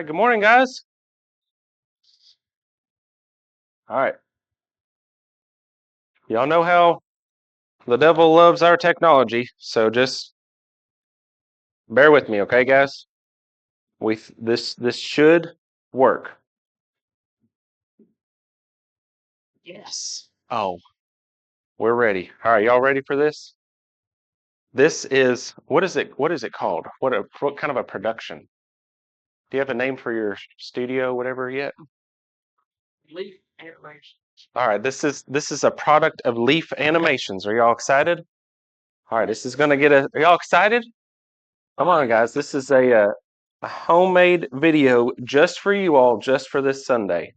Good morning, guys. All right. Y'all know how the devil loves our technology, so just bear with me, okay, guys? This should work. Yes. Oh, we're ready. All right, y'all ready for this? This is what is it called? What kind of a production? Do you have a name for your studio, whatever yet? Leaf Animations. All right, this is a product of Leaf Animations. Are y'all excited? All right, this is gonna get a. Are y'all excited? Come on, guys. This is a homemade video just for you all, just for this Sunday.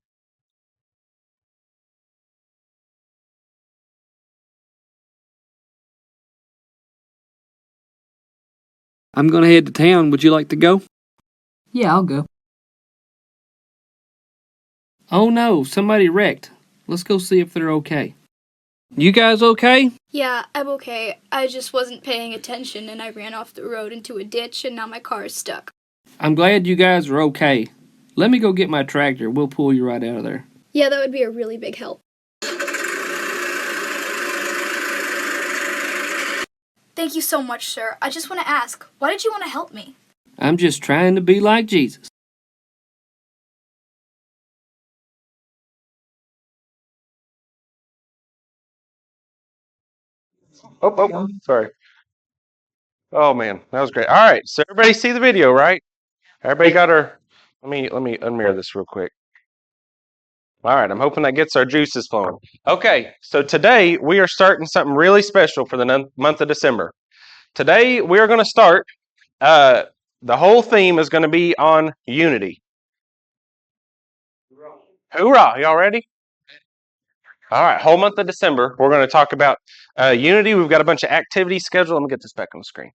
I'm going to head to town. Would you like to go? Yeah, I'll go. Oh no, somebody wrecked. Let's go see if they're okay. You guys okay? Yeah, I'm okay. I just wasn't paying attention and I ran off the road into a ditch and now my car is stuck. I'm glad you guys are okay. Let me go get my tractor. We'll pull you right out of there. Yeah, that would be a really big help. Thank you so much, sir. I just want to ask, why did you want to help me? I'm just trying to be like Jesus. Oh, sorry. Oh man, that was great. All right, so everybody see the video, right? Everybody got our. Let me unmirror this real quick. All right, I'm hoping that gets our juices flowing. Okay, so today we are starting something really special for the month of December. Today we are going to start. The whole theme is going to be on unity. Hoorah! Y'all ready? All right, whole month of December, we're going to talk about unity. We've got a bunch of activities scheduled. Let me get this back on the screen.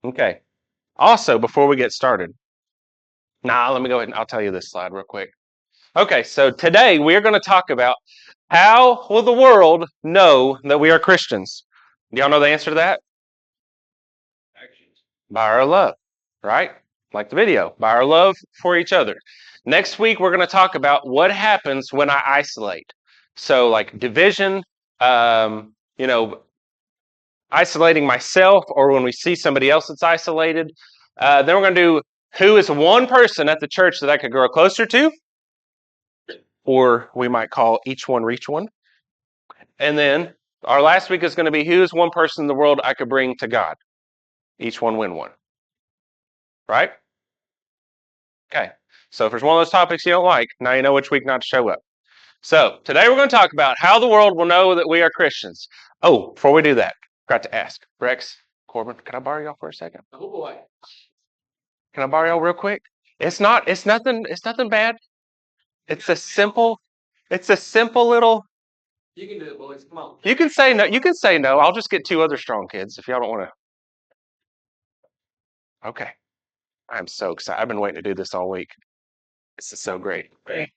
Okay. Also, before we get started, let me go ahead and I'll tell you this slide real quick. Okay, so today we're going to talk about how will the world know that we are Christians? Do y'all know the answer to that? By our love, right? Like the video, by our love for each other. Next week, we're going to talk about what happens when I isolate. So, like division, you know, isolating myself, or when we see somebody else that's isolated. Then we're going to do who is one person at the church that I could grow closer to, or we might call each one reach one. And then our last week is going to be who is one person in the world I could bring to God. Each one win one. Right? Okay. So if there's one of those topics you don't like, now you know which week not to show up. So today we're going to talk about how the world will know that we are Christians. Oh, before we do that, I forgot to ask. Rex, Corbin, can I borrow y'all for a second? Oh boy. Can I borrow y'all real quick? It's nothing bad. It's a simple little. You can do it, boys. Come on. You can say no. I'll just get two other strong kids if y'all don't want to. Okay. I'm so excited. I've been waiting to do this all week. This is so great. All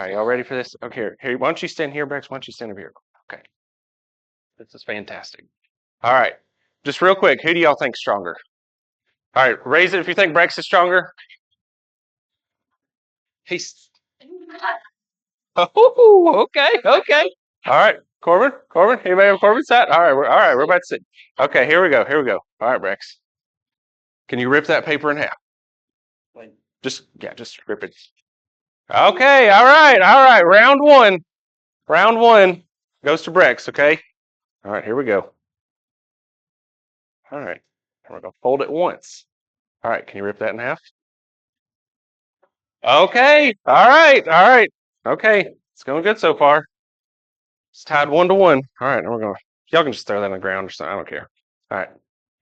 right, y'all ready for this? Okay, here. Why don't you stand here, Brex? Why don't you stand over here? Okay. This is fantastic. All right. Just real quick, who do y'all think stronger? All right, raise it if you think Brex is stronger. He's. Oh, okay. All right, Corbin. Anybody have Corbin's side? All right. We're about to see. Okay, here we go. All right, Brex. Can you rip that paper in half? Just rip it. Okay. All right. Round one goes to Brex. Okay. All right. Here we go. All right. And we're gonna fold it once. All right. Can you rip that in half? Okay. All right. Okay. It's going good so far. It's tied 1-1. All right. And y'all can just throw that on the ground or something. I don't care. All right.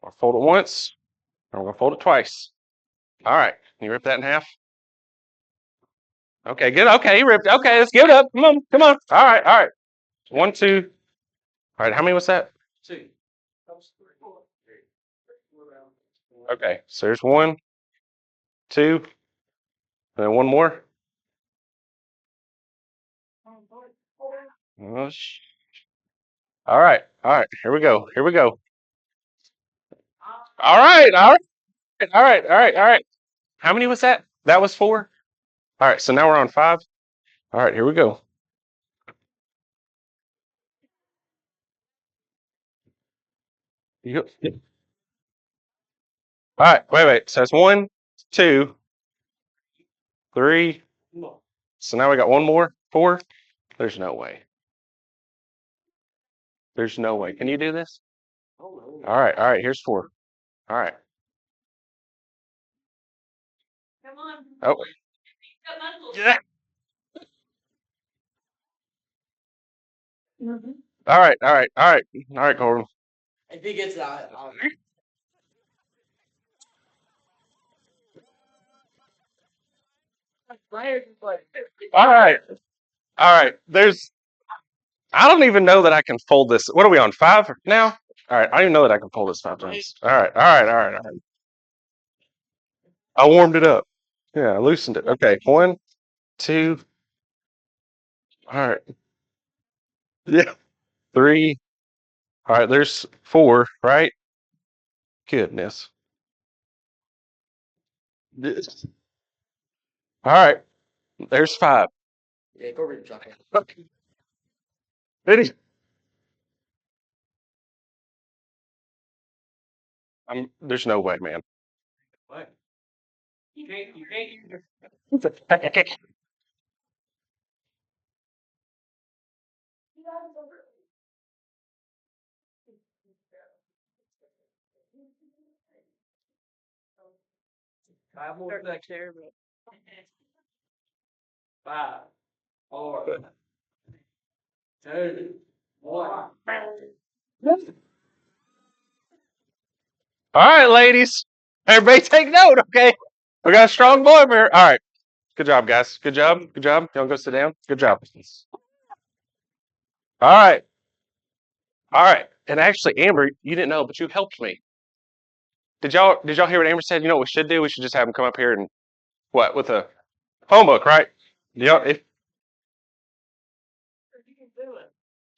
We'll fold it once. And we're gonna fold it twice. All right. Can you rip that in half? Okay. Good. Okay. You ripped. Okay. Let's give it up. Come on. All right. 1, 2. All right. How many was that? 2. Okay. So there's 1, 2, and then one more. All right. Here we go. All right. How many was that? That was 4? All right, so now we're on 5. All right, here we go. You go. All right, wait. So it's 1, 2, 3. So now we got one more. 4. There's no way. There's no way. Can you do this? All right. Here's 4. All right. Oh. Yeah. All right, Corbin. If he gets out, All right. I don't even know that I can fold this. What are we on, 5 now? All right, I don't even know that I can fold this 5 times. All right. I warmed it up. Yeah, I loosened it. Okay, 1, 2. All right. Yeah. 3. All right, there's 4, right? Goodness. This- All right, there's 5. yeah, go read the chocolate. Ready? There's no way, man. What? You can't. Five more back there, but 5, 4, 2, 1. All right, ladies. Everybody take note, okay? We got a strong boy over here. All right. Good job, guys. Good job. You want to go sit down? Good job. All right. And actually, Amber, you didn't know, but you helped me. Did y'all hear what Amber said? You know what we should do? We should just have him come up here and with a phone book, right? Yeah.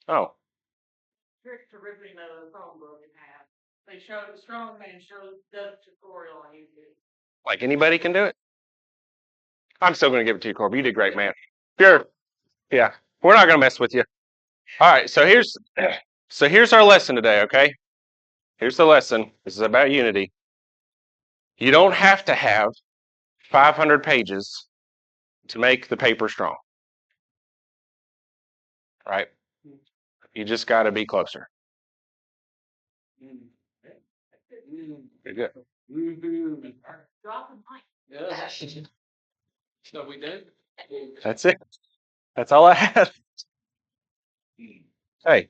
Oh, Trick to ripping a phone book in half. They showed the strong man does a tutorial on YouTube. like anybody can do it? I'm still going to give it to you, Corby. You did great, man. Sure. Yeah. We're not going to mess with you. All right. So here's our lesson today, okay? Here's the lesson. This is about unity. You don't have to have 500 pages to make the paper strong. Right? You just got to be closer. You're good. Drop the mic. Yeah. So we did. That's it. That's all I had. Hey,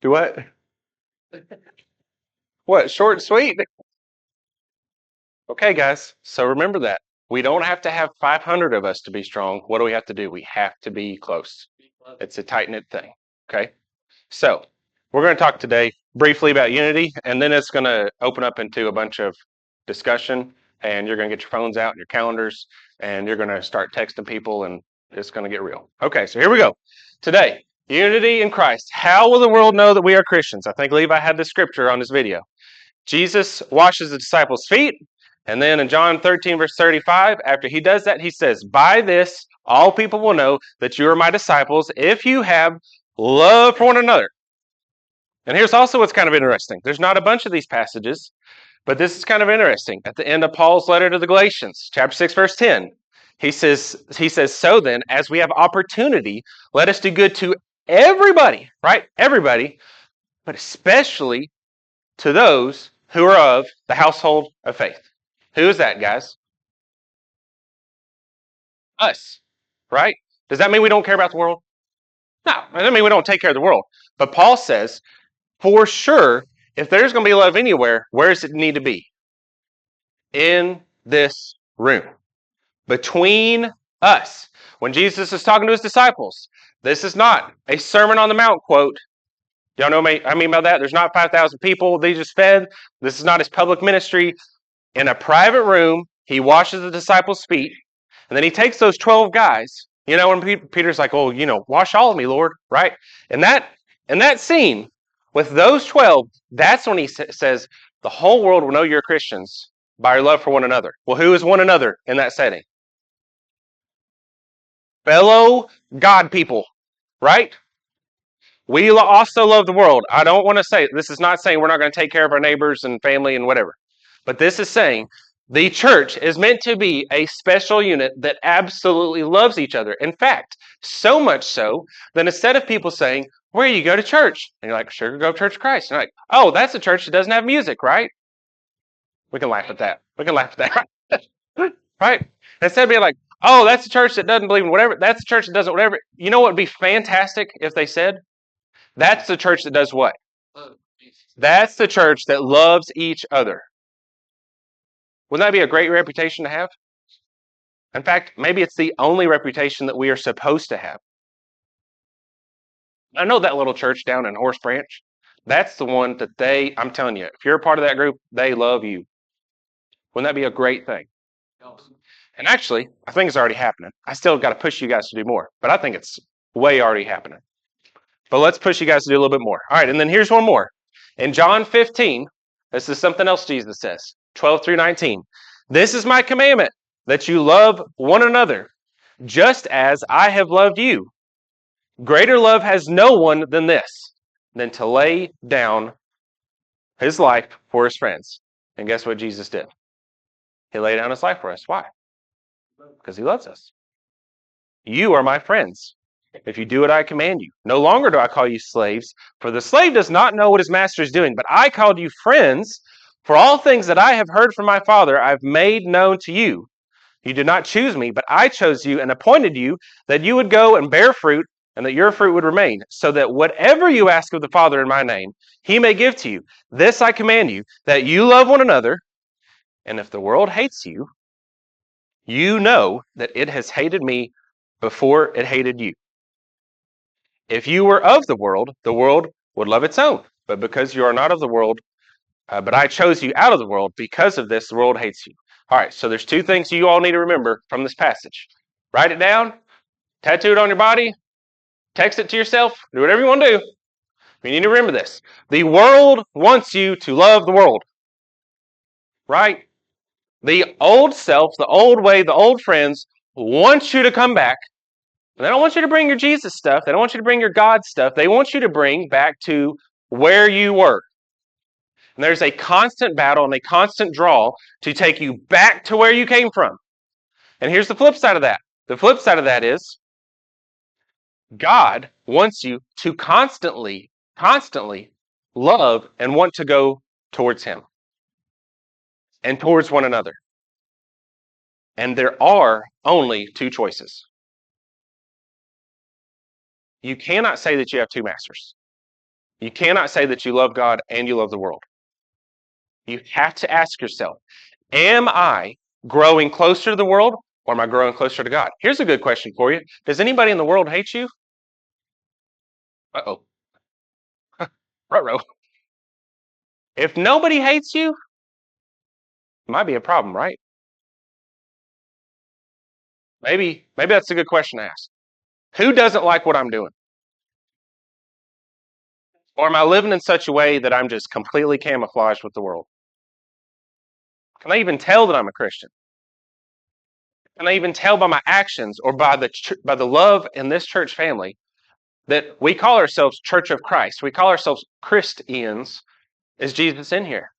do what? What? Short and sweet? Okay, guys. So remember that. We don't have to have 500 of us to be strong. What do we have to do? We have to be close. It's a tight-knit thing. Okay? So we're going to talk today briefly about unity, and then it's going to open up into a bunch of discussion, and you're going to get your phones out and your calendars, and you're going to start texting people, and it's going to get real. Okay, so here we go. Today, unity in Christ. How will the world know that we are Christians? I think Levi had the scripture on this video. Jesus washes the disciples' feet, and then in John 13, verse 35, after he does that, he says, "By this, all people will know that you are my disciples if you have love for one another." And here's also what's kind of interesting. There's not a bunch of these passages, but this is kind of interesting. At the end of Paul's letter to the Galatians, chapter 6, verse 10, he says, "So then, as we have opportunity, let us do good to everybody," right? Everybody, but especially to those who are of the household of faith. Who is that, guys? Us, right? Does that mean we don't care about the world? No, it doesn't mean we don't take care of the world. But Paul says, for sure, if there's going to be love anywhere, where does it need to be? In this room. Between us. When Jesus is talking to his disciples, this is not a Sermon on the Mount quote. Y'all know what I mean by that? There's not 5,000 people they just fed. This is not his public ministry. In a private room, he washes the disciples' feet, and then he takes those 12 guys. You know, when Peter's like, "Oh, wash all of me, Lord," right? And that scene with those 12, that's when he says, "The whole world will know you're Christians By our love for one another. Well, who is one another in that setting? Fellow God people, right? We also love the world. I don't want to say, this is not saying we're not going to take care of our neighbors and family and whatever. But this is saying the church is meant to be a special unit that absolutely loves each other. In fact, so much so that instead of people saying, where you go to church? And you're like, Sugar Grove Church of Christ. And you're like, oh, that's a church that doesn't have music, right? We can laugh at that. We can laugh at that. Right? Instead of being like, oh, that's a church that doesn't believe in whatever. That's a church that doesn't whatever. You know what would be fantastic if they said? That's the church that does what? That's the church that loves each other. Wouldn't that be a great reputation to have? In fact, maybe it's the only reputation that we are supposed to have. I know that little church down in Horse Branch. That's the one that I'm telling you, if you're a part of that group, they love you. Wouldn't that be a great thing? And actually, I think it's already happening. I still got to push you guys to do more, but I think it's way already happening. But let's push you guys to do a little bit more. All right, and then here's one more. In John 15, this is something else Jesus says, 12 through 19. This is my commandment, that you love one another, just as I have loved you. Greater love has no one than this, than to lay down his life for his friends. And guess what Jesus did? He laid down his life for us. Why? Because he loves us. You are my friends, if you do what I command you. No longer do I call you slaves, for the slave does not know what his master is doing, but I called you friends, for all things that I have heard from my Father I've made known to you. You did not choose me, but I chose you and appointed you that you would go and bear fruit, and that your fruit would remain, so that whatever you ask of the Father in my name, he may give to you. This I command you, that you love one another, and if the world hates you, you know that it has hated me before it hated you. If you were of the world would love its own. But because you are not of the world, but I chose you out of the world, because of this, the world hates you. All right, so there's two things you all need to remember from this passage. Write it down, tattoo it on your body, text it to yourself, do whatever you want to do. You need to remember this. The world wants you to love the world. Right? The old self, the old way, the old friends want you to come back. They don't want you to bring your Jesus stuff. They don't want you to bring your God stuff. They want you to bring back to where you were. And there's a constant battle and a constant draw to take you back to where you came from. And here's the flip side of that. The flip side of that is God wants you to constantly love and want to go towards him and towards one another. And there are only two choices. You cannot say that you have two masters. You cannot say that you love God and you love the world. You have to ask yourself, am I growing closer to the world, or am I growing closer to God? Here's a good question for you. Does anybody in the world hate you? Uh-oh. Ruh-roh. If nobody hates you, it might be a problem, right? Maybe that's a good question to ask. Who doesn't like what I'm doing? Or am I living in such a way that I'm just completely camouflaged with the world? Can I even tell that I'm a Christian? Can I even tell by my actions or by the love in this church family that we call ourselves Church of Christ? We call ourselves Christians. Is Jesus in here?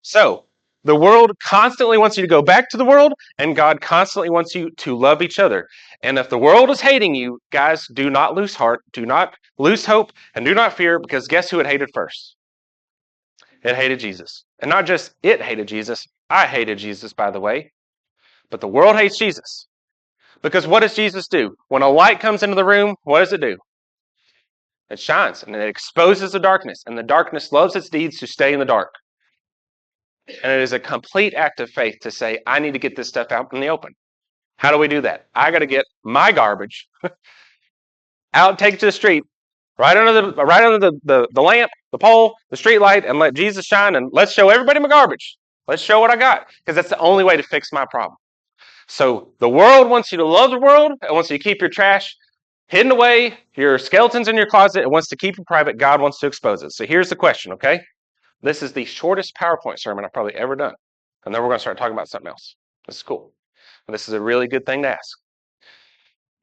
So, the world constantly wants you to go back to the world, and God constantly wants you to love each other. And if the world is hating you, guys, do not lose heart, do not lose hope, and do not fear, because guess who it hated first? It hated Jesus. And not just it hated Jesus, I hated Jesus, by the way. But the world hates Jesus. Because what does Jesus do? When a light comes into the room, what does it do? It shines, and it exposes the darkness, and the darkness loves its deeds to stay in the dark. And it is a complete act of faith to say, I need to get this stuff out in the open. How do we do that? I got to get my garbage out, take it to the street, right under the lamp, the pole, the street light, and let Jesus shine, and let's show everybody my garbage. Let's show what I got, because that's the only way to fix my problem. So the world wants you to love the world. It wants you to keep your trash hidden away, your skeletons in your closet. It wants to keep you private. God wants to expose it. So here's the question, okay? This is the shortest PowerPoint sermon I've probably ever done. And then we're going to start talking about something else. This is cool. This is a really good thing to ask.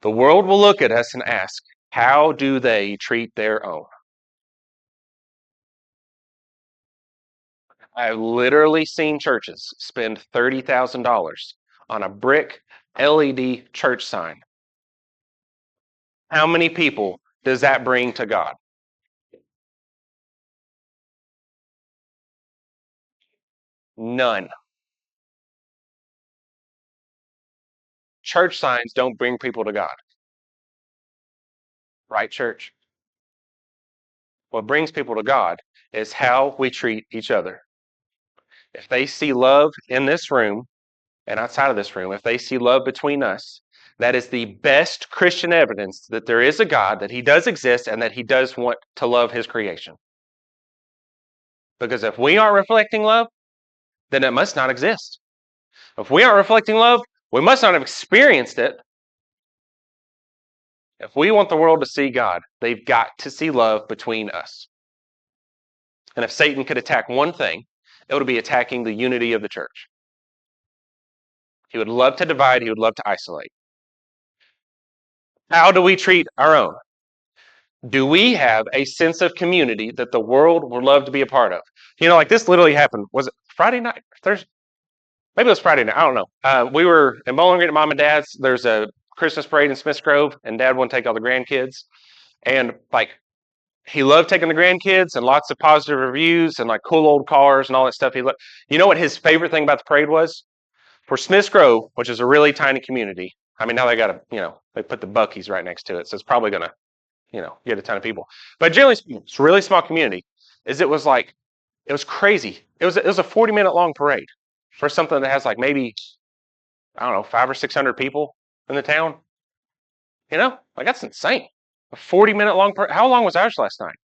The world will look at us and ask, how do they treat their own? I've literally seen churches spend $30,000 on a brick LED church sign. How many people does that bring to God? None. Church signs don't bring people to God. Right, church? What brings people to God is how we treat each other. If they see love in this room and outside of this room, if they see love between us, that is the best Christian evidence that there is a God, that He does exist, and that He does want to love His creation. Because if we aren't reflecting love, then it must not exist. If we aren't reflecting love, we must not have experienced it. If we want the world to see God, they've got to see love between us. And if Satan could attack one thing, it would be attacking the unity of the church. He would love to divide. He would love to isolate. How do we treat our own? Do we have a sense of community that the world would love to be a part of? Like this literally happened. Was it Friday night? Thursday? Maybe it was Friday night. I don't know. We were in Bowling Green at Mom and Dad's. There's a Christmas parade in Smiths Grove, and Dad wanted to take all the grandkids. And he loved taking the grandkids, and lots of positive reviews, and cool old cars and all that stuff. You know what his favorite thing about the parade was? For Smiths Grove, which is a really tiny community. I mean, now they got they put the Buc-ee's right next to it, so it's probably going to, get a ton of people. But generally, it's a really small community. It was crazy. It was a 40-minute long parade for something that has maybe, I don't know, 500 or 600 people in the town. That's insane. A 40-minute long parade. How long was ours last night?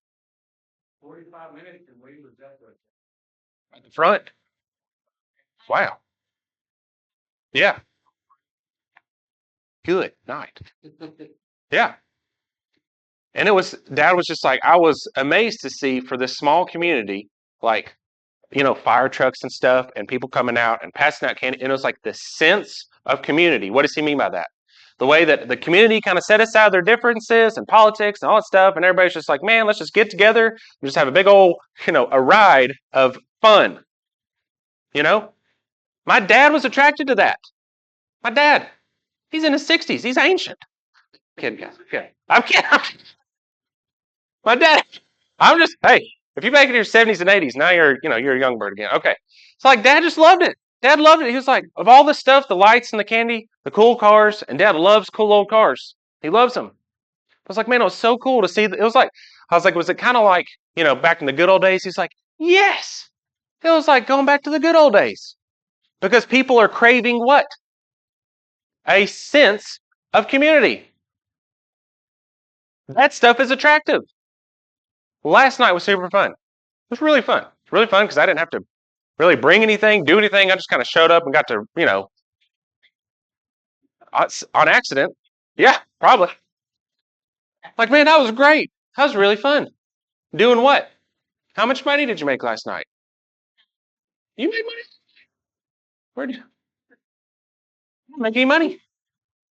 45 minutes and we was At the front. Wow. Yeah. Good night. Yeah. And Dad was just I was amazed to see for this small community, fire trucks and stuff and people coming out and passing out candy. And it was the sense of community. What does he mean by that? The way that the community kind of set aside their differences and politics and all that stuff. And everybody's just man, let's just get together and just have a big old, a ride of fun. My dad was attracted to that. My dad, he's in his 60s. He's ancient. Kidding, guys. Yeah. I'm kidding. My dad, hey, if you make it in your 70s and 80s, now you're a young bird again. Okay. It's Dad just loved it. Dad loved it. He was of all the stuff, the lights and the candy, the cool cars, and Dad loves cool old cars. He loves them. I was man, it was so cool to see. It was I was was it kind of back in the good old days? He's yes. It was going back to the good old days. Because people are craving what? A sense of community. That stuff is attractive. Last night was super fun. It was really fun. It was really fun because I didn't have to really bring anything, do anything. I just kind of showed up and got to, on accident. Yeah, probably. Man, that was great. That was really fun. Doing what? How much money did you make last night? You made money? Where did you make any money?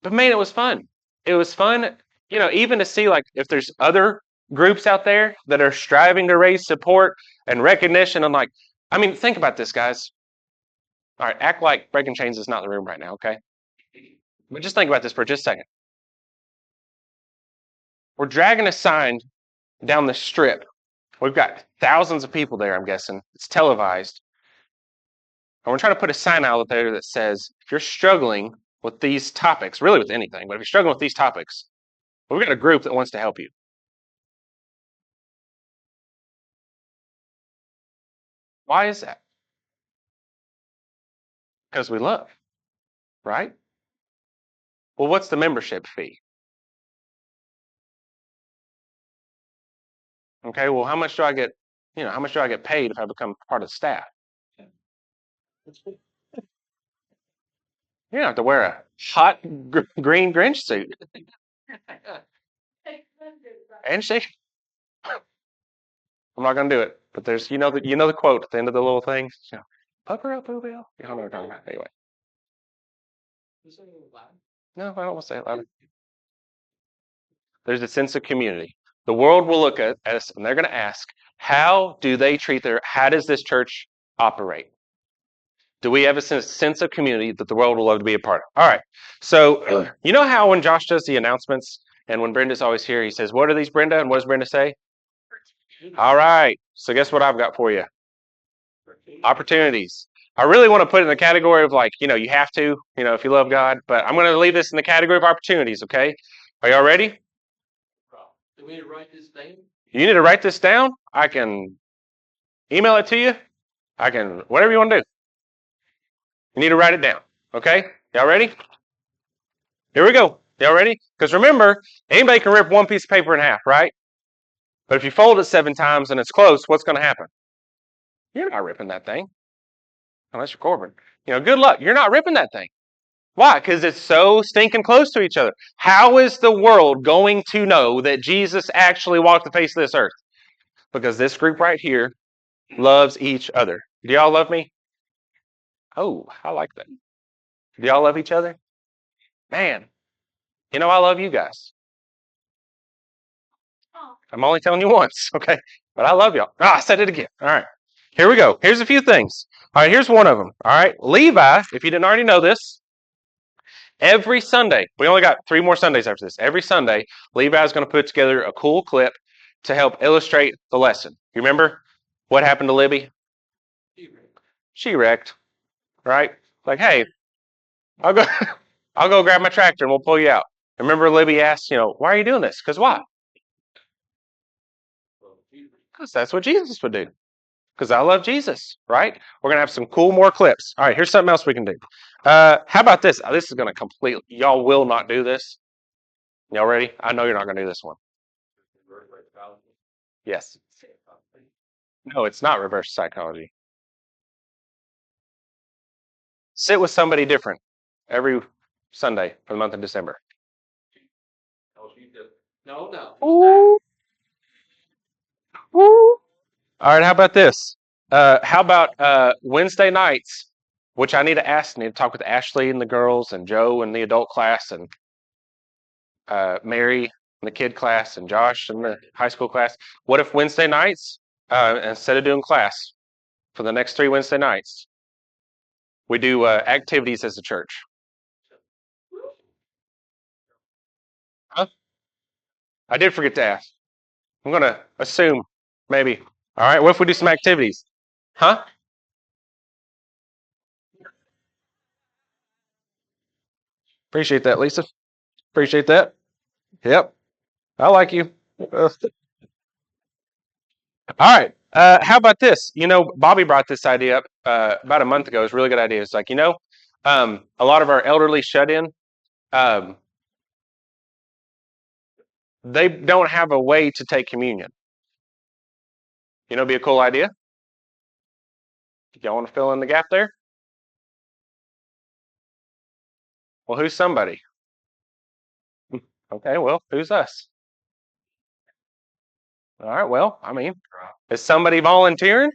But man, it was fun. It was fun, even to see if there's other groups out there that are striving to raise support and recognition. And think about this, guys. All right, act like Breaking Chains is not in the room right now, okay? But just think about this for just a second. We're dragging a sign down the strip. We've got thousands of people there, I'm guessing. It's televised. And we're trying to put a sign out there that says, if you're struggling with these topics, really with anything, but if you're struggling with these topics, we've got a group that wants to help you. Why is that? Because we love, right? Well, what's the membership fee? Okay, well, how much do I get? How much do I get paid if I become part of the staff? You don't have to wear a hot green Grinch suit and shake. I'm not going to do it. But there's, the quote at the end of the little thing. Pupper up, Bill. You don't know what I'm talking about. Anyway. No, I don't want to say it louder. There's a sense of community. The world will look at us and they're going to ask, how does this church operate? Do we have a sense of community that the world will love to be a part of? All right. So, you know how when Josh does the announcements and when Brenda's always here, he says, what are these, Brenda? And what does Brenda say? All right. So guess what I've got for you? Opportunities. I really want to put it in the category of you have to, if you love God, but I'm going to leave this in the category of opportunities, okay? Are y'all ready? Do we need to write this down? You need to write this down. I can email it to you. I can, whatever you want to do. You need to write it down, okay? Y'all ready? Here we go. Y'all ready? Because remember, anybody can rip one piece of paper in half, right? But if you fold it 7 times and it's close, what's going to happen? You're not ripping that thing. Unless you're Corbin. Good luck. You're not ripping that thing. Why? Because it's so stinking close to each other. How is the world going to know that Jesus actually walked the face of this earth? Because this group right here loves each other. Do y'all love me? Oh, I like that. Do y'all love each other? Man, I love you guys. I'm only telling you once, okay? But I love y'all. I said it again. All right. Here we go. Here's a few things. All right, here's one of them. All right. Levi, if you didn't already know this, every Sunday, we only got 3 more Sundays after this. Every Sunday, Levi is going to put together a cool clip to help illustrate the lesson. You remember what happened to Libby? She wrecked, right? Like, hey, I'll go grab my tractor and we'll pull you out. Remember Libby asked, why are you doing this? Because why? Because that's what Jesus would do. Because I love Jesus, right? We're going to have some more clips. All right, here's something else we can do. How about this? This is going to y'all will not do this. Y'all ready? I know you're not going to do this one. Yes. No, it's not reverse psychology. Sit with somebody different every Sunday for the month of December. No. Ooh. Ooh. All right, how about this? How about Wednesday nights, which I need to talk with Ashley and the girls and Joe and the adult class and Mary and the kid class and Josh and the high school class. What if Wednesday nights, instead of doing class for the next 3 Wednesday nights, we do activities as a church? Huh? I did forget to ask. I'm going to assume maybe. All right, what if we do some activities? Huh? Appreciate that, Lisa. Appreciate that. Yep. I like you. All right. How about this? Bobby brought this idea up about a month ago. It was a really good idea. It's like, a lot of our elderly shut-in, they don't have a way to take communion. Be a cool idea. Y'all want to fill in the gap there? Well, who's somebody? Okay, well, who's us? All right, well, is somebody volunteering?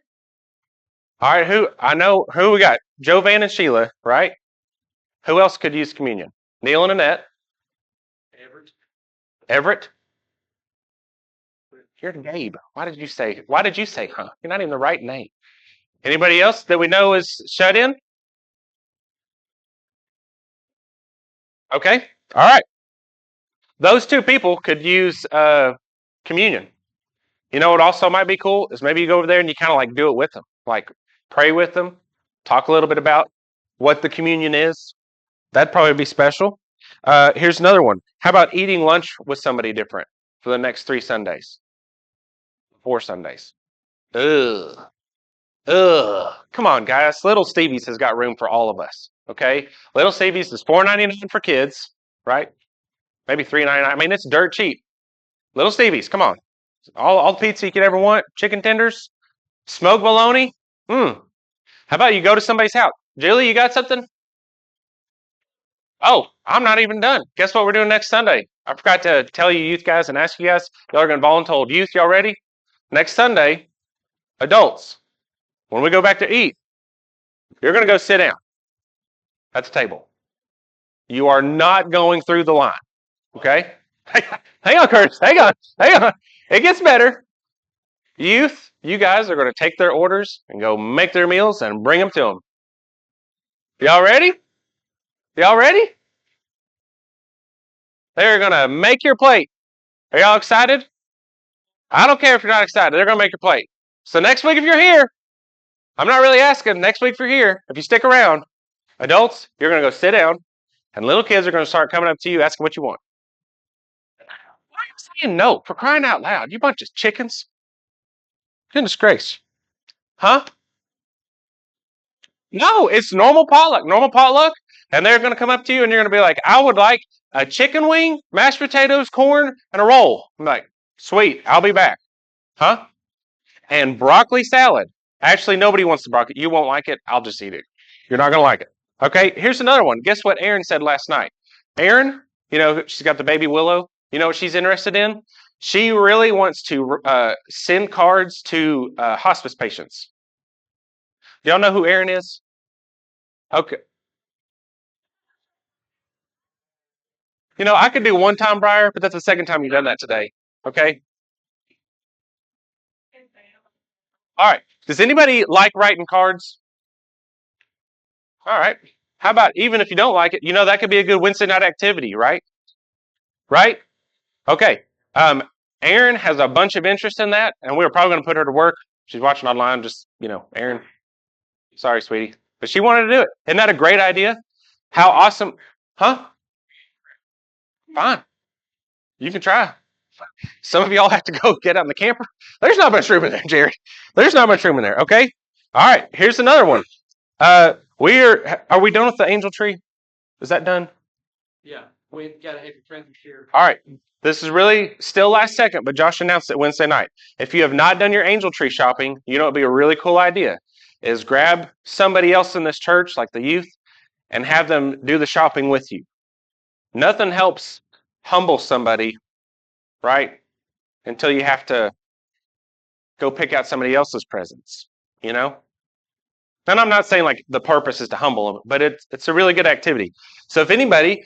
All right, who we got? Joe Van and Sheila, right? Who else could use communion? Neil and Annette. Everett? You're Gabe. Why did you say, huh? You're not even the right name. Anybody else that we know is shut in? Okay, all right. Those 2 people could use communion. What also might be cool is maybe you go over there and you kind of do it with them. Pray with them, talk a little bit about what the communion is. That'd probably be special. Here's another one. How about eating lunch with somebody different for the next 3 Sundays? 4 Sundays. Ugh. Come on, guys. Little Stevie's has got room for all of us. Okay? Little Stevie's is $4.99 for kids, right? Maybe $3.99. It's dirt cheap. Little Stevie's, come on. All the pizza you could ever want. Chicken tenders, smoked bologna. How about you go to somebody's house? Julie, you got something? Oh, I'm not even done. Guess what we're doing next Sunday? I forgot to tell you youth guys and ask you guys. Y'all are going to volunteer youth. Y'all ready? Next Sunday, Adults, when we go back to eat, you're going to go sit down at the table. You are not going through the line. Okay? Hang on, Curtis. Hang on. It gets better. Youth, you guys are going to take their orders and go make their meals and bring them to them. Y'all ready? Y'all ready? They're going to make your plate. Are y'all excited? I don't care if you're not excited. They're going to make your plate. So next week if you're here, I'm not really asking. Next week if you're here, if you stick around, adults, you're going to go sit down, and little kids are going to start coming up to you asking what you want. Why are you saying no? For crying out loud. You bunch of chickens. Goodness gracious. Huh? No, it's normal potluck. And they're going to come up to you and you're going to be like, I would like a chicken wing, mashed potatoes, corn, and a roll. I'm like, sweet, I'll be back. Huh? And broccoli salad. Actually, nobody wants the broccoli. You won't like it. I'll just eat it. You're not going to like it. Okay, here's another one. Guess what Erin said last night? Erin, she's got the baby Willow. You know what she's interested in? She really wants to send cards to hospice patients. Do y'all know who Erin is? Okay. I could do one time, Briar, but that's the second time you've done that today. Okay? All right. Does anybody like writing cards? All right. How about even if you don't like it, that could be a good Wednesday night activity, right? Right? Okay. Erin has a bunch of interest in that, and we were probably going to put her to work. She's watching online, Erin. Sorry, sweetie. But she wanted to do it. Isn't that a great idea? How awesome. Huh? Fine. You can try. Some of y'all have to go get out in the camper. There's not much room in there, Jerry. There's not much room in there, okay? All right, here's another one. Are we done with the angel tree? Is that done? Yeah, we got to have your friends here. All right. This is really still last second, but Josh announced it Wednesday night. If you have not done your angel tree shopping, it would be a really cool idea is grab somebody else in this church, like the youth, and have them do the shopping with you. Nothing helps humble somebody, right? Until you have to go pick out somebody else's presents, And I'm not saying like the purpose is to humble them, but it's a really good activity. So if anybody,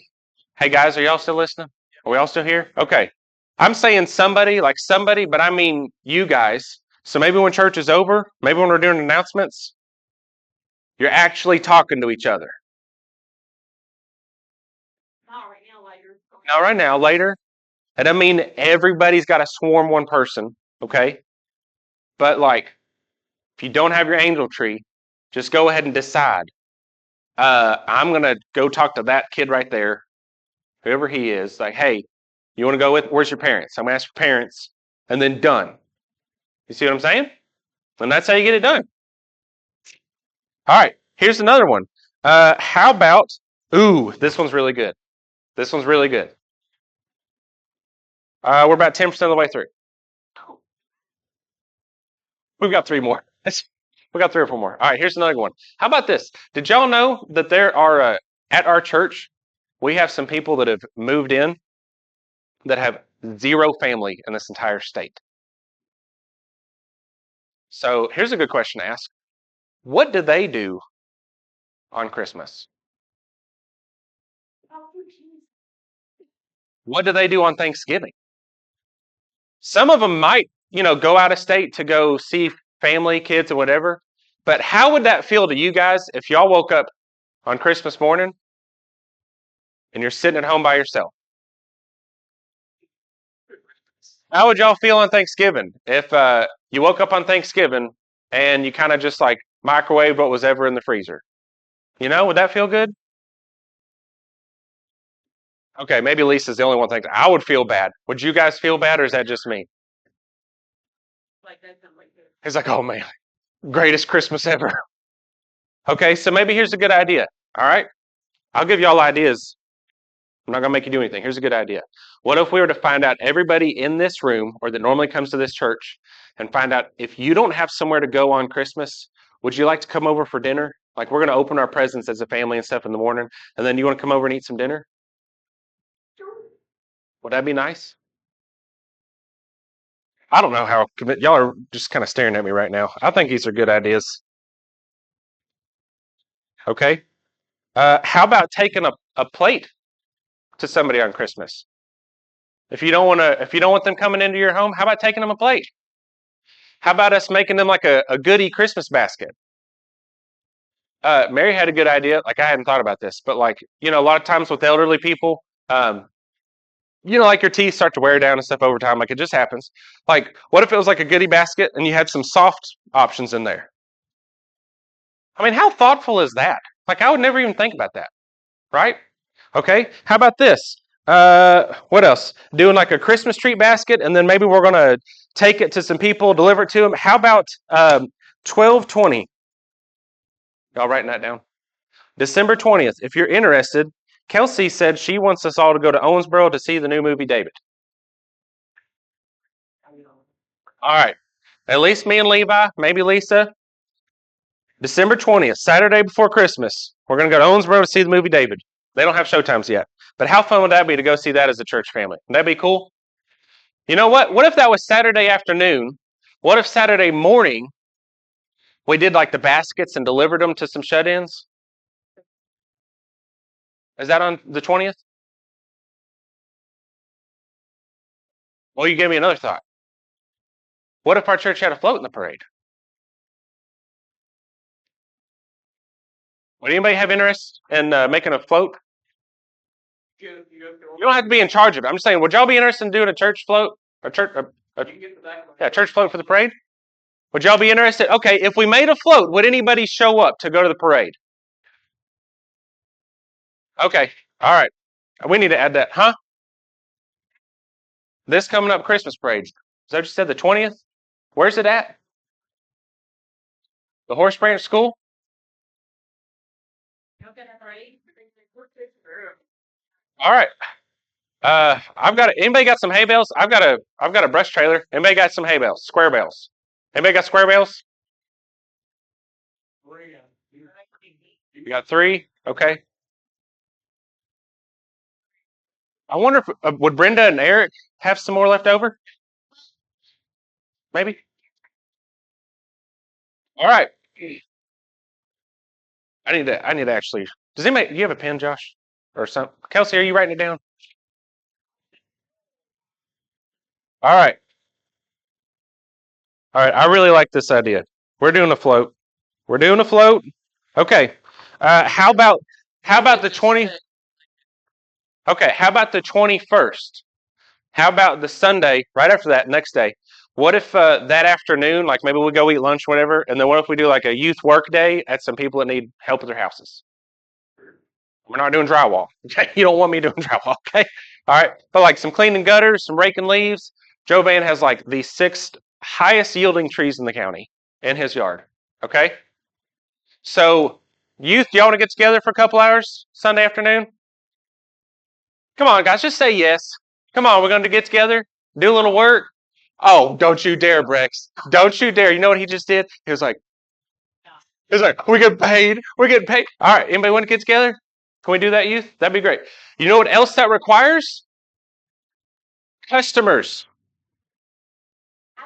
hey guys, are y'all still listening? Are we all still here? Okay. I'm saying somebody, but I mean you guys. So maybe when church is over, maybe when we're doing announcements, you're actually talking to each other. Not right now, later. Not right now, later. And I mean everybody's got to swarm one person, okay? But if you don't have your angel tree, just go ahead and decide. I'm going to go talk to that kid right there, whoever he is. Like, hey, you want to go with, where's your parents? I'm going to ask your parents, and then done. You see what I'm saying? And that's how you get it done. All right, here's another one. How about, this one's really good. This one's really good. We're about 10% of the way through. We've got 3 more. We got 3 or 4 more. All right, here's another one. How about this? Did y'all know that there are, at our church, we have some people that have moved in that have 0 family in this entire state? So here's a good question to ask. What do they do on Christmas? What do they do on Thanksgiving? Some of them might, go out of state to go see family, kids, or whatever. But how would that feel to you guys if y'all woke up on Christmas morning and you're sitting at home by yourself? How would y'all feel on Thanksgiving if you woke up on Thanksgiving and you kind of just microwaved what was ever in the freezer? Would that feel good? Okay, maybe Lisa's the only one thinking I would feel bad. Would you guys feel bad, or is that just me? Like that, something like that. He's like, oh man, greatest Christmas ever. Okay, so maybe here's a good idea. All right, I'll give y'all ideas. I'm not going to make you do anything. Here's a good idea. What if we were to find out everybody in this room or that normally comes to this church and find out if you don't have somewhere to go on Christmas, would you like to come over for dinner? We're going to open our presents as a family and stuff in the morning, and then you want to come over and eat some dinner? Would that be nice? I don't know how y'all are just kind of staring at me right now. I think these are good ideas. Okay. How about taking a plate to somebody on Christmas? If you don't want them coming into your home, how about taking them a plate? How about us making them like a goodie Christmas basket? Mary had a good idea. Like I hadn't thought about this, but like a lot of times with elderly people, like your teeth start to wear down and stuff over time. Like it just happens. Like what if it was like a goodie basket and you had some soft options in there? I mean, how thoughtful is that? Like I would never even think about that, right? Okay. How about this? What else? Doing like a Christmas tree basket, and then maybe we're gonna take it to some people, deliver it to them. How about 12/20? Y'all writing that down? December 20th. If you're interested, Kelsey said she wants us all to go to Owensboro to see the new movie David. All right. At least me and Levi, maybe Lisa. December 20th, Saturday before Christmas. We're going to go to Owensboro to see the movie David. They don't have showtimes yet. But how fun would that be to go see that as a church family? Would that be cool? You know what? What if that was Saturday afternoon? What if Saturday morning we did like the baskets and delivered them to some shut-ins? Is that on the 20th? Well, you gave me another thought. What if our church had a float in the parade? Would anybody have interest in making a float? You don't have to be in charge of it. I'm just saying, would y'all be interested in doing a church float? Church float for the parade? Would y'all be interested? Okay, if we made a float, would anybody show up to go to the parade? Okay, all right. We need to add that, huh? This coming up Christmas parade. Is that what you said, the 20th? Where's it at? The Horse Branch School? All right. Anybody got some hay bales? I've got a brush trailer. Anybody got some hay bales? Square bales. Anybody got square bales? You got 3? Okay. I wonder if would Brenda and Eric have some more left over? Maybe. All right. I need to actually. Do you have a pen, Josh, or something? Kelsey, are you writing it down? All right. All right. I really like this idea. We're doing a float. We're doing a float. Okay. How about the 20? Okay. How about the 21st? How about the Sunday right after that, next day? What if that afternoon, like maybe we go eat lunch, whatever, and then what if we do like a youth work day at some people that need help with their houses? We're not doing drywall. Okay, you don't want me doing drywall. Okay, all right, but like some cleaning gutters, some raking leaves. Joe Van has like the 6th highest yielding trees in the county in his yard. Okay, so youth, y'all want to get together for a couple hours Sunday afternoon? Come on, guys, just say yes. Come on, we're going to get together, do a little work. Oh, don't you dare, Brex. Don't you dare. You know what he just did? He was like, we're getting paid. We're getting paid. All right, anybody want to get together? Can we do that, youth? That'd be great. You know what else that requires? Customers.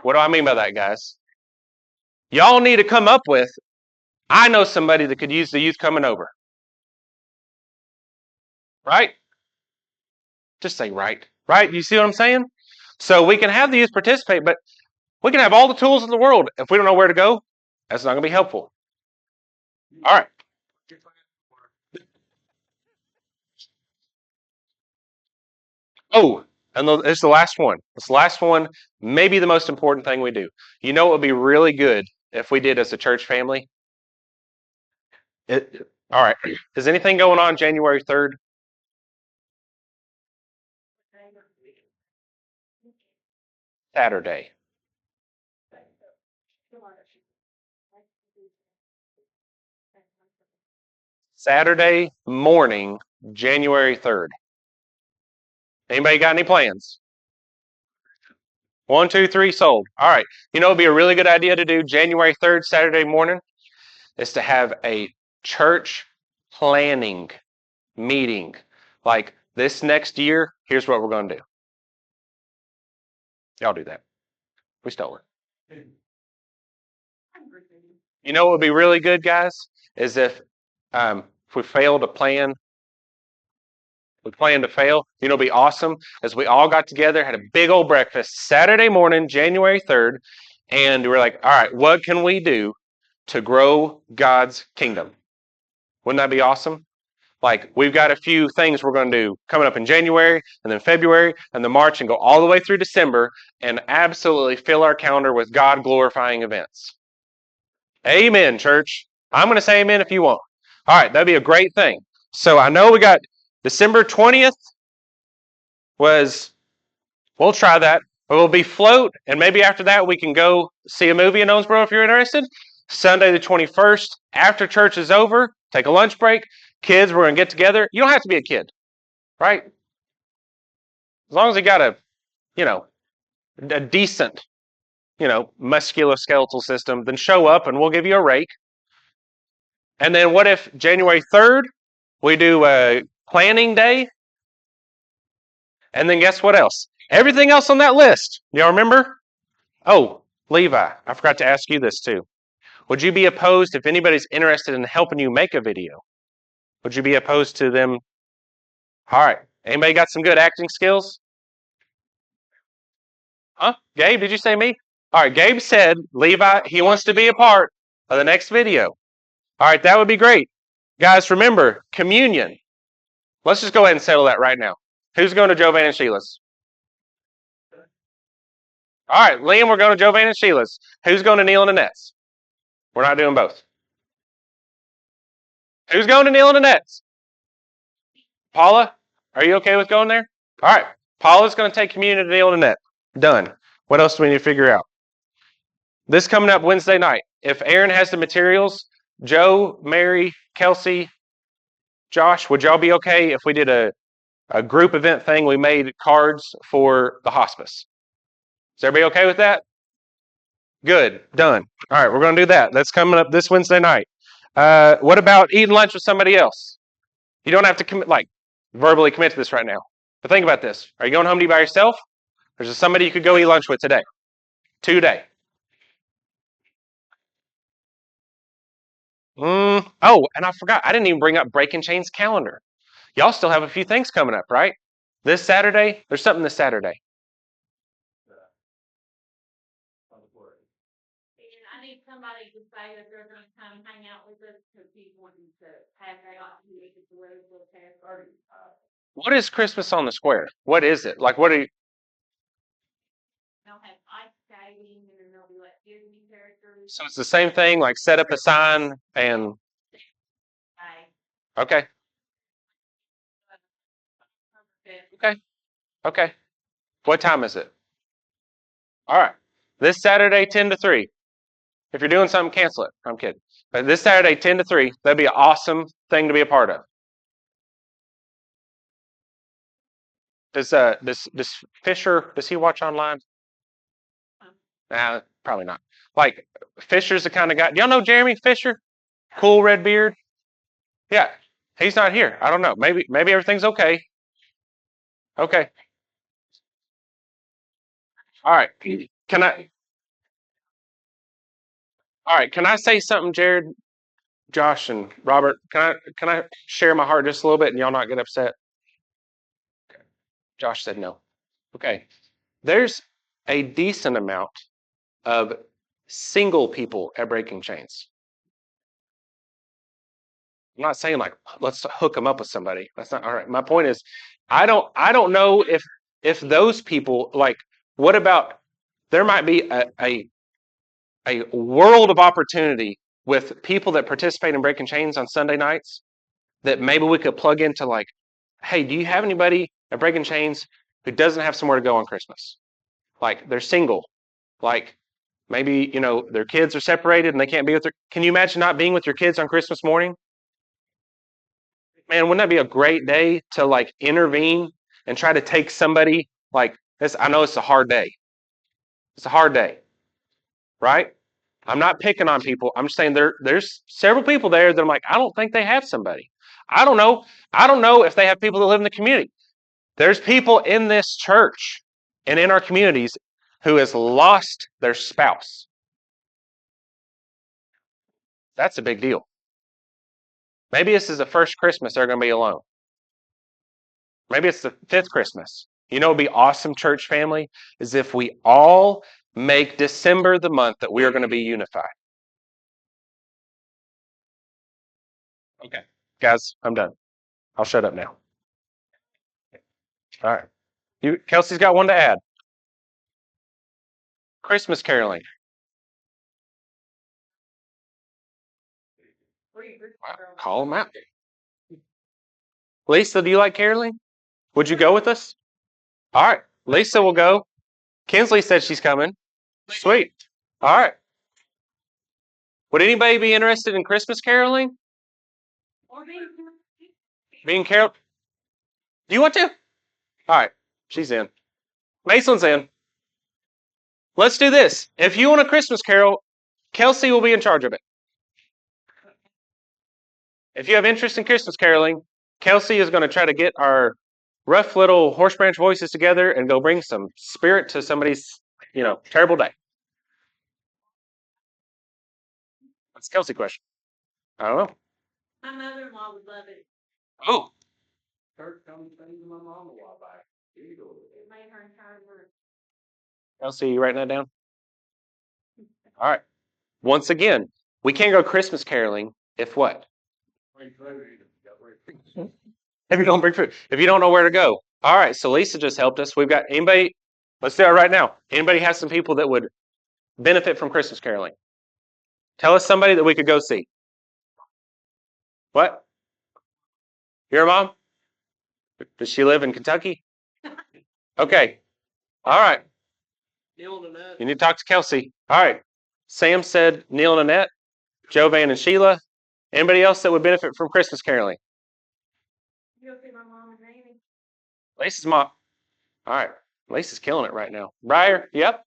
What do I mean by that, guys? Y'all need to come up with, I know somebody that could use the youth coming over. Right? Just say right. Right? You see what I'm saying? So we can have the youth participate, but we can have all the tools in the world. If we don't know where to go, that's not going to be helpful. All right. Oh, and it's the last one. It's the last one, maybe the most important thing we do. You know what would be really good if we did as a church family? All right. Is anything going on January 3rd? Saturday. Saturday morning, January 3rd. Anybody got any plans? 1, 2, 3 sold. All right. You know, it'd be a really good idea to do January 3rd, Saturday morning, is to have a church planning meeting. Like this next year, here's what we're going to do. Y'all do that. We stole it. You know what would be really good, guys, is if we fail to plan, we plan to fail. You know, it'd be awesome as we all got together, had a big old breakfast Saturday morning, January 3rd, and we were like, all right, what can we do to grow God's kingdom? Wouldn't that be awesome? Like, we've got a few things we're going to do coming up in January, and then February, and then March, and go all the way through December, and absolutely fill our calendar with God-glorifying events. Amen, church. I'm going to say amen if you want. All right, that'd be a great thing. So I know we got December 20th we'll try that. We'll be float, and maybe after that we can go see a movie in Owensboro if you're interested. Sunday the 21st, after church is over, take a lunch break. Kids, we're going to get together. You don't have to be a kid, right? As long as you got a decent, musculoskeletal system, then show up and we'll give you a rake. And then what if January 3rd, we do a planning day? And then guess what else? Everything else on that list. Y'all remember? Oh, Levi, I forgot to ask you this too. Would you be opposed if anybody's interested in helping you make a video? Would you be opposed to them? All right. Anybody got some good acting skills? Huh? Gabe, did you say me? All right. Gabe said, Levi, he wants to be a part of the next video. All right. That would be great. Guys, remember, communion. Let's just go ahead and settle that right now. Who's going to Jovan and Sheila's? All right. Liam, we're going to Jovan and Sheila's. Who's going to Neil and Annette's? We're not doing both. Who's going to Neil and Annette's? Paula, are you okay with going there? All right. Paula's going to take communion to Neil and Annette. Done. What else do we need to figure out? This coming up Wednesday night. If Aaron has the materials, Joe, Mary, Kelsey, Josh, would y'all be okay if we did a group event thing? We made cards for the hospice. Is everybody okay with that? Good. Done. All right, we're going to do that. That's coming up this Wednesday night. What about eating lunch with somebody else? You don't have to verbally commit to this right now. But think about this. Are you going home to eat by yourself? Or is there somebody you could go eat lunch with today? Today. Oh, and I forgot. I didn't even bring up Breaking Chain's calendar. Y'all still have a few things coming up, right? This Saturday? There's something this Saturday. I need somebody to say that they're going to come hang out with us because he's wanting to pass out to make it to where it's going to pass 30. What is Christmas on the Square? What is it? Like, what are you? They'll have ice skating and then they'll be like Disney characters. So it's the same thing, like set up a sign and. Okay. Okay. What time is it? All right. This Saturday, 10 to 3. If you're doing something, cancel it. I'm kidding. But this Saturday, 10 to 3, that'd be an awesome thing to be a part of. Does Fisher, does he watch online? Nah, probably not. Like, Fisher's the kind of guy. Do y'all know Jeremy Fisher? Cool red beard? Yeah. He's not here. I don't know. Maybe everything's okay. Okay. All right. Can I say something, Jared, Josh, and Robert? Can I share my heart just a little bit and y'all not get upset? Okay. Josh said no. Okay. There's a decent amount of single people at Breaking Chains. I'm not saying like let's hook them up with somebody. That's not all right. My point is, I don't know if those people, like, what about there might be a world of opportunity with people that participate in Breaking Chains on Sunday nights that maybe we could plug into, like, hey, do you have anybody at Breaking Chains who doesn't have somewhere to go on Christmas? Like, they're single. Like, maybe, their kids are separated and they can't be with can you imagine not being with your kids on Christmas morning? Man, wouldn't that be a great day to, like, intervene and try to take somebody like this? I know it's a hard day. It's a hard day, right? I'm not picking on people. I'm just saying there's several people there that I'm like, I don't think they have somebody. I don't know. I don't know if they have people that live in the community. There's people in this church and in our communities who has lost their spouse. That's a big deal. Maybe this is the first Christmas they're going to be alone. Maybe it's the 5th Christmas. You know, it'd be awesome, church family, is if we all make December the month that we are going to be unified. Okay. Guys, I'm done. I'll shut up now. All right. Kelsey's got one to add. Christmas caroling. Wow, call them out. Lisa, do you like caroling? Would you go with us? All right. Lisa will go. Kinsley said she's coming. Sweet. All right. Would anybody be interested in Christmas caroling? Being carol? Do you want to? All right. She's in. Mason's in. Let's do this. If you want a Christmas carol, Kelsey will be in charge of it. If you have interest in Christmas caroling, Kelsey is going to try to get our rough little horse branch voices together and go bring some spirit to somebody's, terrible day. That's Kelsey's question. I don't know. My mother-in-law would love it. Oh. Church comes to my mom a while back. It made her entire work. Kelsey, you writing that down? All right. Once again, we can't go Christmas caroling if what? If you don't bring food. If you don't know where to go. All right, so Lisa just helped us. We've got anybody, let's do it right now. Anybody have some people that would benefit from Christmas caroling? Tell us somebody that we could go see. What? Your mom? Does she live in Kentucky? Okay. All right. Neil and Annette. You need to talk to Kelsey. All right. Sam said Neil and Annette, Jovan and Sheila. Anybody else that would benefit from Christmas caroling? You'll see my mom and Amy. Lisa's mom. All right. Lisa's killing it right now. Briar, yep.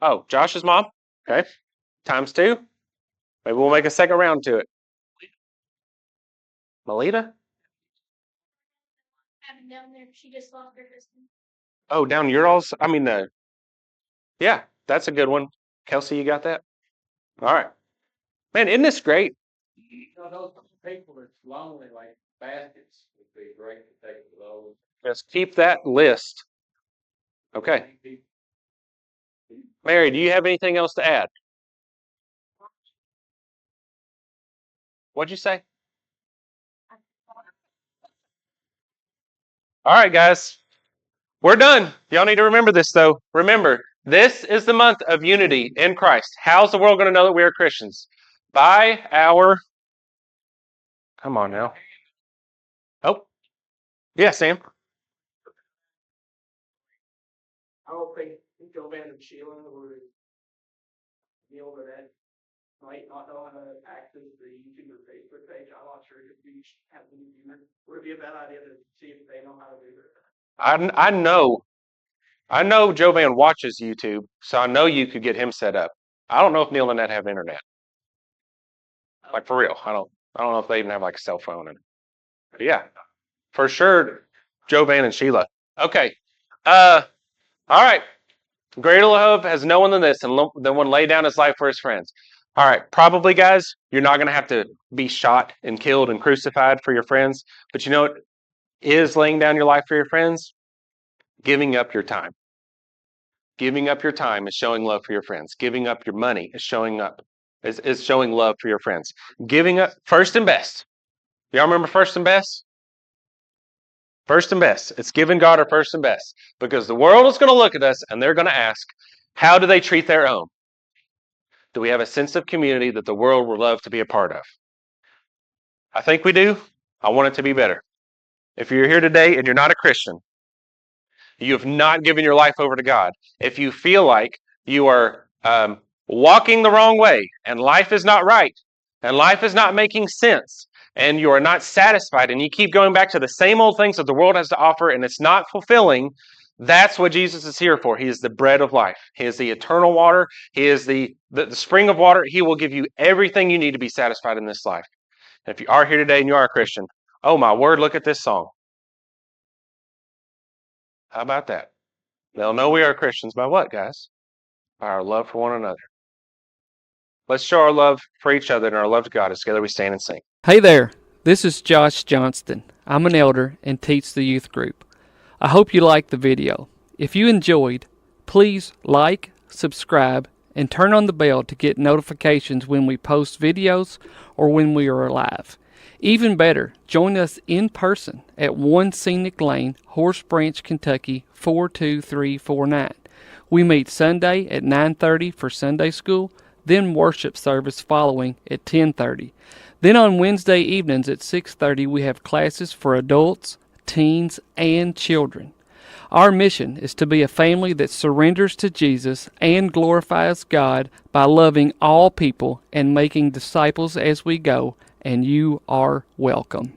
Oh, Josh's mom? Okay. Times 2. Maybe we'll make a second round to it. Melita? Having down there, she just lost her husband. Oh, down your all's? Yeah, that's a good one. Kelsey, you got that? All right. Man, isn't this great? Those people that's lonely, like baskets, would be great to take to those. Just keep that list. Okay. Mary, do you have anything else to add? What'd you say? All right, guys. We're done. Y'all need to remember this, though. Remember, this is the month of unity in Christ. How's the world going to know that we are Christians? By our... Come on now. Oh. Yeah, Sam. I don't think Jovan and Sheila or Neil or that might not know how to access the YouTube or Facebook page. I'm not sure if we have any viewer. Would it be a bad idea to see if they know how to do it? I know Jovan watches YouTube, so I know you could get him set up. I don't know if Neil and Ned have internet. Like for real. I don't know if they even have like a cell phone. But yeah, for sure, Jovan and Sheila. Okay. All right. Greater love has no one than this, and the one lay down his life for his friends. All right. Probably, guys, you're not going to have to be shot and killed and crucified for your friends. But you know what is laying down your life for your friends? Giving up your time. Giving up your time is showing love for your friends. Giving up your money is showing love for your friends. Giving up first and best. Y'all remember first and best? First and best. It's giving God our first and best. Because the world is going to look at us and they're going to ask, how do they treat their own? Do we have a sense of community that the world will love to be a part of? I think we do. I want it to be better. If you're here today and you're not a Christian, you have not given your life over to God. If you feel like you are walking the wrong way and life is not right and life is not making sense and you are not satisfied and you keep going back to the same old things that the world has to offer and it's not fulfilling, that's what Jesus is here for. He is the bread of life. He is the eternal water. He is the spring of water. He will give you everything you need to be satisfied in this life. And if you are here today and you are a Christian, oh my word, look at this song. How about that? They'll know we are Christians by what, guys? By our love for one another. Let's show our love for each other and our love to God as together we stand and sing. Hey there, this is Sam Johnston. I'm an elder and teach the youth group. I hope you liked the video. If you enjoyed, please like, subscribe, and turn on the bell to get notifications when we post videos or when we are live. Even better, join us in person at 1 Scenic Lane, Horse Branch, Kentucky 42349. We meet Sunday at 9:30 for Sunday school, then worship service following at 10:30. Then on Wednesday evenings at 6:30 we have classes for adults, teens, and children. Our mission is to be a family that surrenders to Jesus and glorifies God by loving all people and making disciples as we go, and you are welcome.